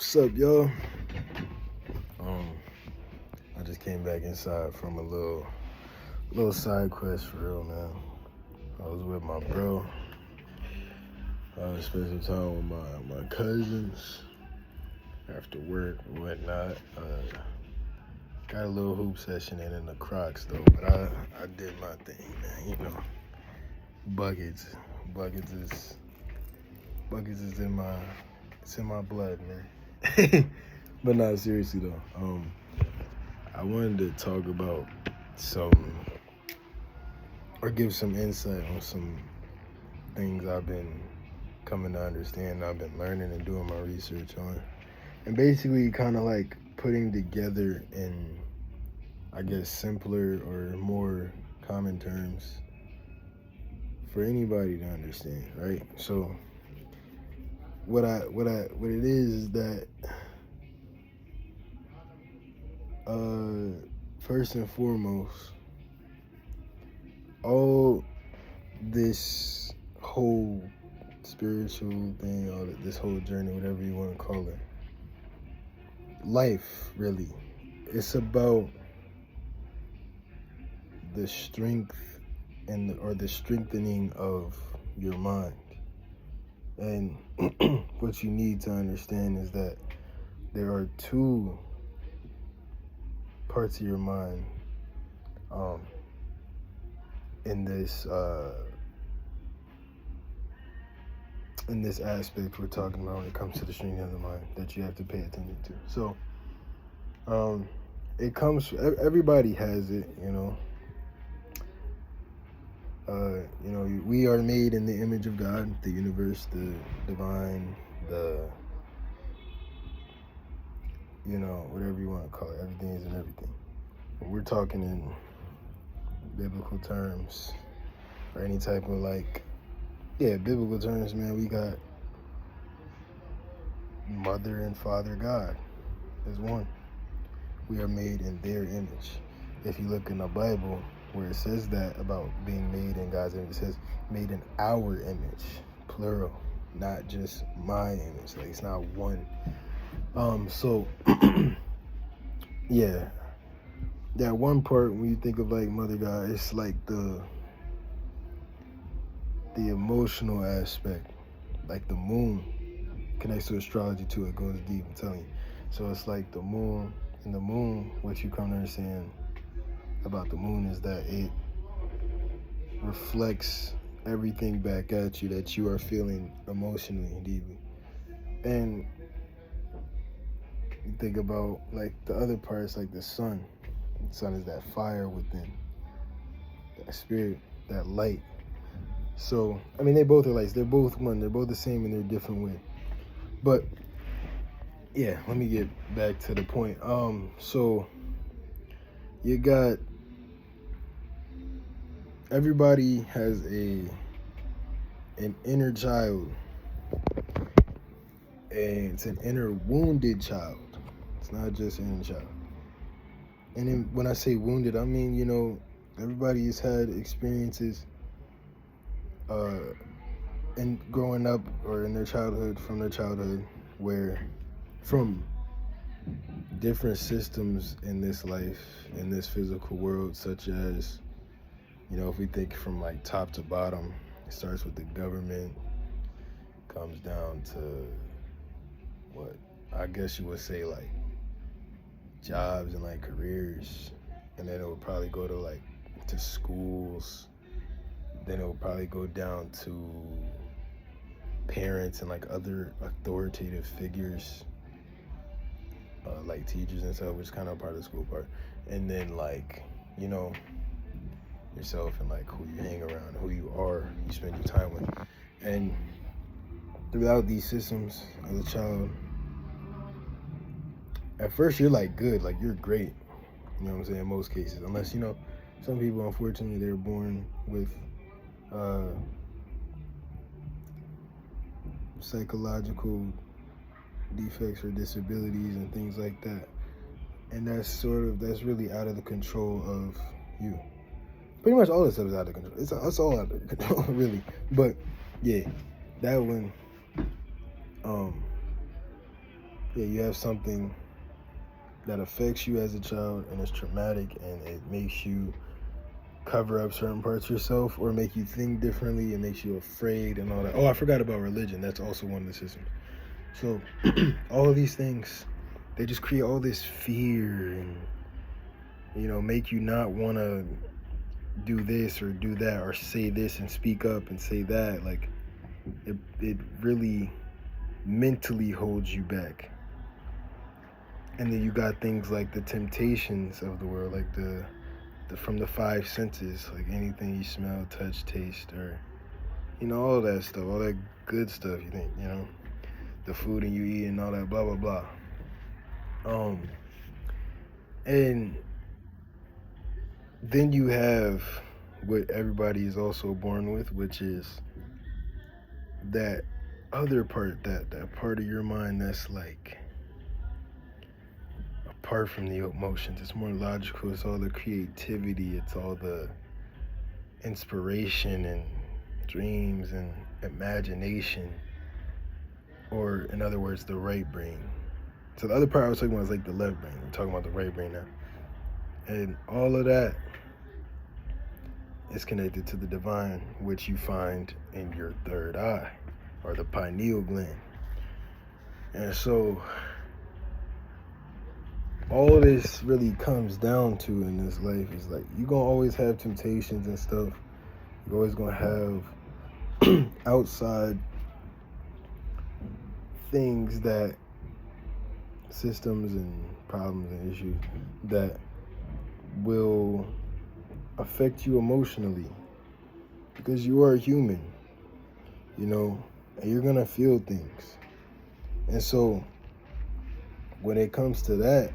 What's up, y'all? I just came back inside from a little side quest for real, man. I was with my bro. I was spending some time with my cousins after work and whatnot. Got a little hoop session in the Crocs though, but I did my thing, man. You know, buckets, buckets is buckets is in my blood, man. But not seriously though. I wanted to talk about some or give some insight on some things I've been coming to understand, I've been learning and doing my research on. And basically kind of like putting together in, I guess, simpler or more common terms for anybody to understand, right? So what it is that first and foremost, all this whole spiritual thing, this whole journey, whatever you want to call it, life really, it's about the strength or the strengthening of your mind. And what you need to understand is that there are two parts of your mind in this aspect we're talking about when it comes to the strength of the mind that you have to pay attention to. So it comes, everybody has it, we are made in the image of God, the universe, the divine, whatever you want to call it, everything is in everything. When we're talking in biblical terms, or any type of biblical terms, man, we got Mother and Father God as one. We are made in their image. If you look in the Bible, where it says that about being made in God's image, it says made in our image, plural, not just my image. Like, it's not one. So yeah, that one part when you think of like Mother God, it's like the emotional aspect, like the moon connects to astrology too. It goes deep, I'm telling you. So it's like the moon, and the moon, what you come to understand about the moon is that it reflects everything back at you that you are feeling emotionally and deeply. And you think about like the other parts, like the sun. The sun is that fire within, that spirit, that light. So I mean, they both are lights. They're both one. They're both the same in their different way. But yeah, let me get back to the point. So you got, everybody has an inner child, and it's an inner wounded child. It's not just an inner child. And then when I say wounded, I mean, everybody has had experiences in growing up or in their childhood, from their childhood, where from different systems in this life, in this physical world, such as, if we think from like top to bottom, it starts with the government, comes down to what I guess you would say like jobs and like careers, and then it would probably go to like to schools, then it would probably go down to parents and like other authoritative figures, like teachers and stuff, which is kind of part of the school part, and then like yourself and like who you hang around, who you are, you spend your time with. And throughout these systems as a child, at first you're like good, like you're great, you know what I'm saying, in most cases, unless some people, unfortunately, they're born with psychological defects or disabilities and things like that, and that's really out of the control of you. Pretty much all this stuff is out of control. It's all out of control, really. But yeah, that one, yeah, you have something that affects you as a child and it's traumatic and it makes you cover up certain parts of yourself or make you think differently. It makes you afraid and all that. Oh, I forgot about religion. That's also one of the systems. So all of these things, they just create all this fear and, make you not want to do this or do that or say this and speak up and say that. Like it really mentally holds you back. And then you got things like the temptations of the world, like the from the five senses, like anything you smell, touch, taste, or all that stuff, all that good stuff. You think, the food and you eat and all that, blah blah blah. And then you have what everybody is also born with, which is that other part, that part of your mind that's like apart from the emotions. It's more logical. It's all the creativity. It's all the inspiration and dreams and imagination, or in other words, the right brain. So the other part I was talking about is like the left brain. We're talking about the right brain now. And all of that is connected to the divine, which you find in your third eye, or the pineal gland. And so all this really comes down to in this life is like, you're going to always have temptations and stuff. You're always going to have outside things, that systems and problems and issues that will affect you emotionally, because you are human, and you're going to feel things. And so when it comes to that,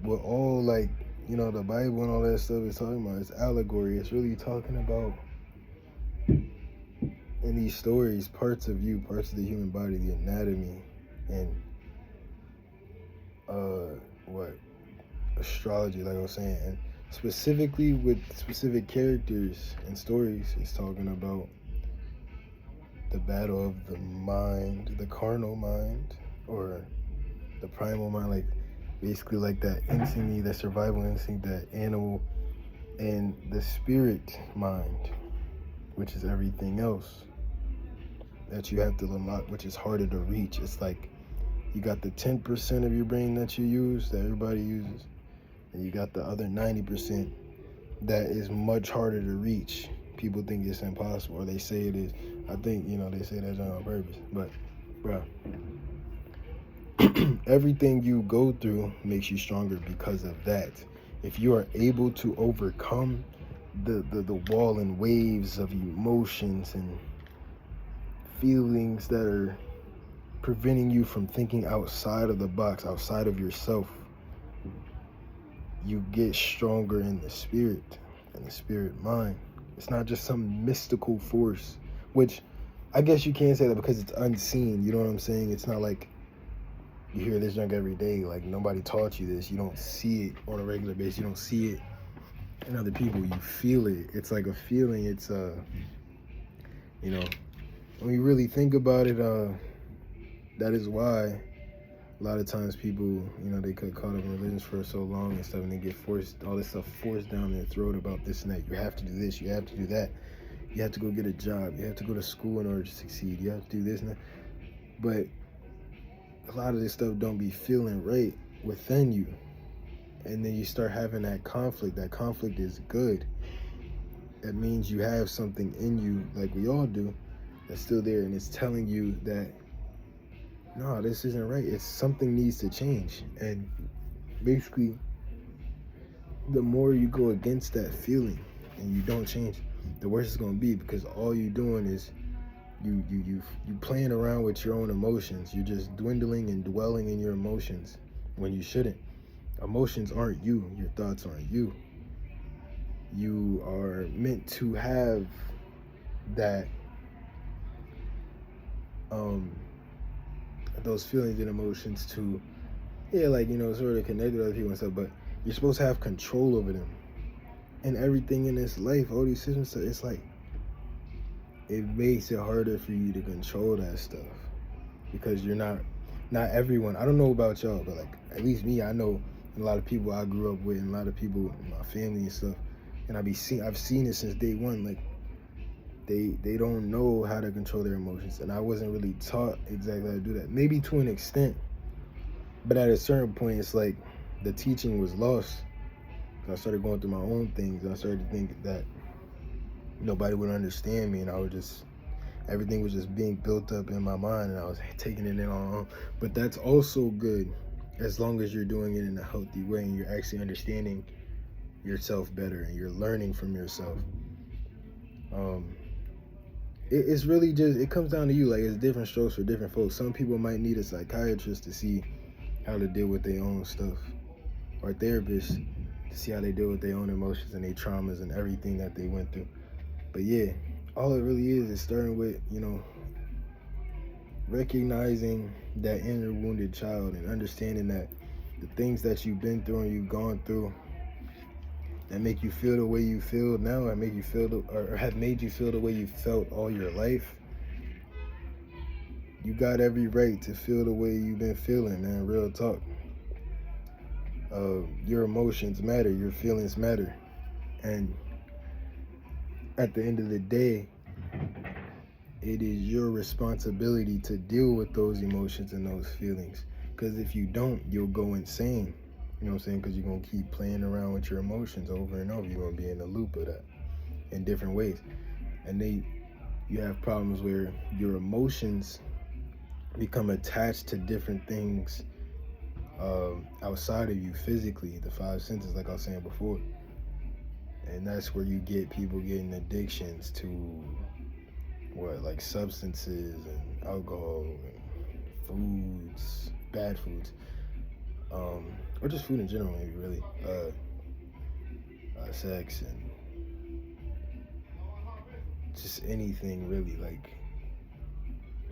what all the Bible and all that stuff is talking about, it's allegory. It's really talking about, in these stories, parts of you, parts of the human body, the anatomy, and astrology, like I was saying, and specifically with specific characters and stories, it's talking about the battle of the mind, the carnal mind, or the primal mind, like basically like that instinct, that survival instinct, that animal, and the spirit mind, which is everything else that you have to unlock, which is harder to reach. It's like you got the 10% of your brain that you use, that everybody uses, and you got the other 90% that is much harder to reach. People think it's impossible, or they say it is. I think, they say that on purpose. But, bro, everything you go through makes you stronger because of that. If you are able to overcome the wall and waves of emotions and feelings that are preventing you from thinking outside of the box, outside of yourself, you get stronger in the spirit and the spirit mind. It's not just some mystical force, which I guess you can't say that because it's unseen. You know what I'm saying? It's not like you hear this junk every day. Like, nobody taught you this. You don't see it on a regular basis. You don't see it in other people. You feel it. It's like a feeling. It's when you really think about it, that is why a lot of times people, they get caught up in religions for so long and stuff, and they get all this stuff forced down their throat about this and that. You have to do this, you have to do that. You have to go get a job. You have to go to school in order to succeed. You have to do this and that. But a lot of this stuff don't be feeling right within you. And then you start having that conflict. That conflict is good. That means you have something in you, like we all do, that's still there, and it's telling you that, no, this isn't right. It's something needs to change. And basically, the more you go against that feeling and you don't change, the worse it's going to be, because all you're doing is you playing around with your own emotions. You're just dwindling and dwelling in your emotions when you shouldn't. Emotions aren't you. Your thoughts aren't you. You are meant to have that those feelings and emotions to, sort of connect with other people and stuff, but you're supposed to have control over them. And everything in this life, all these systems, it's like, it makes it harder for you to control that stuff. because you're not everyone. I don't know about y'all, but like at least me, I know a lot of people I grew up with and a lot of people in my family and stuff. And I've seen it since day one. Like they don't know how to control their emotions, and I wasn't really taught exactly how to do that. Maybe to an extent, but at a certain point, it's like the teaching was lost. I started going through my own things, and I started to think that nobody would understand me, and I would just everything was just being built up in my mind, and I was taking it in on my own. But that's also good, as long as you're doing it in a healthy way and you're actually understanding yourself better and you're learning from yourself. Um, it's really just, it comes down to you. Like, it's different strokes for different folks. Some people might need a psychiatrist to see how to deal with their own stuff, or a therapist to see how they deal with their own emotions and their traumas and everything that they went through. But yeah, all it really is starting with, recognizing that inner wounded child and understanding that the things that you've been through and you've gone through that make you feel the way you feel now, and make you feel or have made you feel the way you felt all your life. You got every right to feel the way you've been feeling, man. Real talk. Your emotions matter, your feelings matter, and at the end of the day, it is your responsibility to deal with those emotions and those feelings. Because if you don't, you'll go insane. You know what I'm saying? Because you're going to keep playing around with your emotions over and over. You're going to be in a loop of that in different ways. And you have problems where your emotions become attached to different things outside of you physically, the five senses, like I was saying before. And that's where you get people getting addictions to like substances and alcohol and foods, bad foods, or just food in general, maybe really, sex and just anything really, like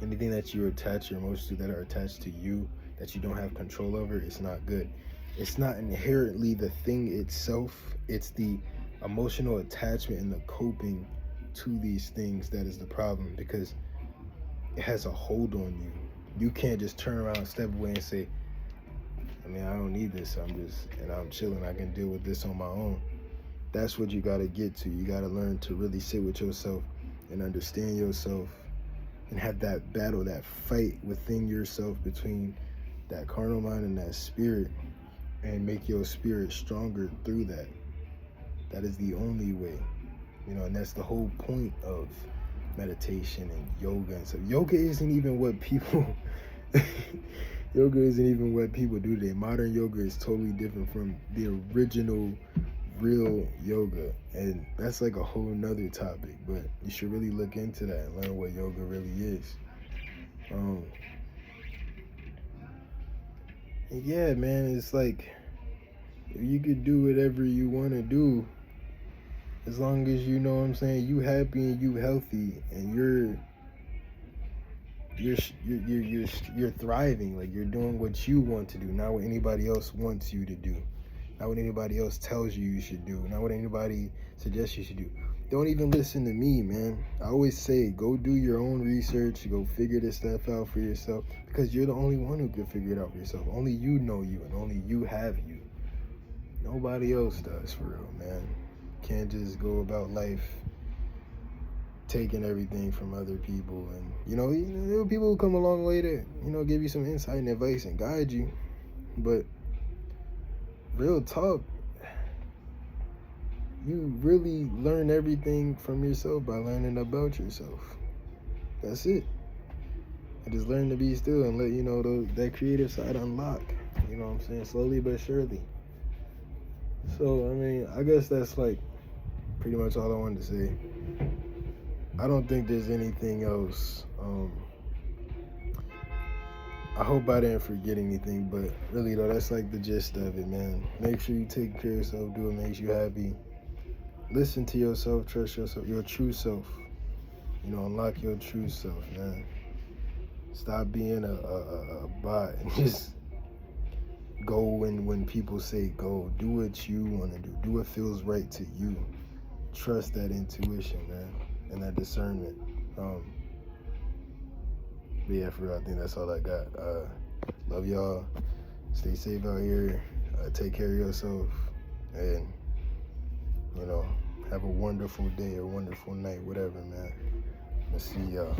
anything that you attach your emotions to that are attached to you that you don't have control over. It's not good. It's not inherently the thing itself, it's the emotional attachment and the coping to these things that is the problem, because it has a hold on you. You can't just turn around, step away, and say, I don't need this. I'm chilling. I can deal with this on my own. That's what you got to get to. You got to learn to really sit with yourself and understand yourself and have that battle, that fight within yourself between that carnal mind and that spirit, and make your spirit stronger through that. That is the only way. And that's the whole point of meditation and yoga and stuff. Yoga isn't even what people do today. Modern yoga is totally different from the original real yoga, and that's like a whole nother topic, but you should really look into that and learn what yoga really is. And yeah, man, it's like you could do whatever you want to do, as long as you know what I'm saying, you happy and you healthy and you're thriving. Like, you're doing what you want to do, not what anybody else wants you to do, not what anybody else tells you should do, not what anybody suggests you should do. Don't even listen to me, man. I always say, go do your own research, go figure this stuff out for yourself, because you're the only one who can figure it out for yourself. Only you know you, and only you have you. Nobody else does, for real, man. Can't just go about life taking everything from other people. And there are people who come a long way to give you some insight and advice and guide you, but real talk, you really learn everything from yourself by learning about yourself. That's it. And just learn to be still and let that creative side unlock. You know what I'm saying? Slowly but surely. So I guess that's like pretty much all I wanted to say. I don't think there's anything else. I hope I didn't forget anything, but really though, that's like the gist of it, man. Make sure you take care of yourself, do what makes you happy. Listen to yourself, trust yourself, your true self. Unlock your true self, man. Stop being a bot and just go when people say go. Do what you want to do. Do what feels right to you. Trust that intuition, man, and that discernment. But yeah, for real, I think that's all I got. Love y'all. Stay safe out here. Take care of yourself. And, you know, have a wonderful day or wonderful night, whatever, man. I'll see y'all.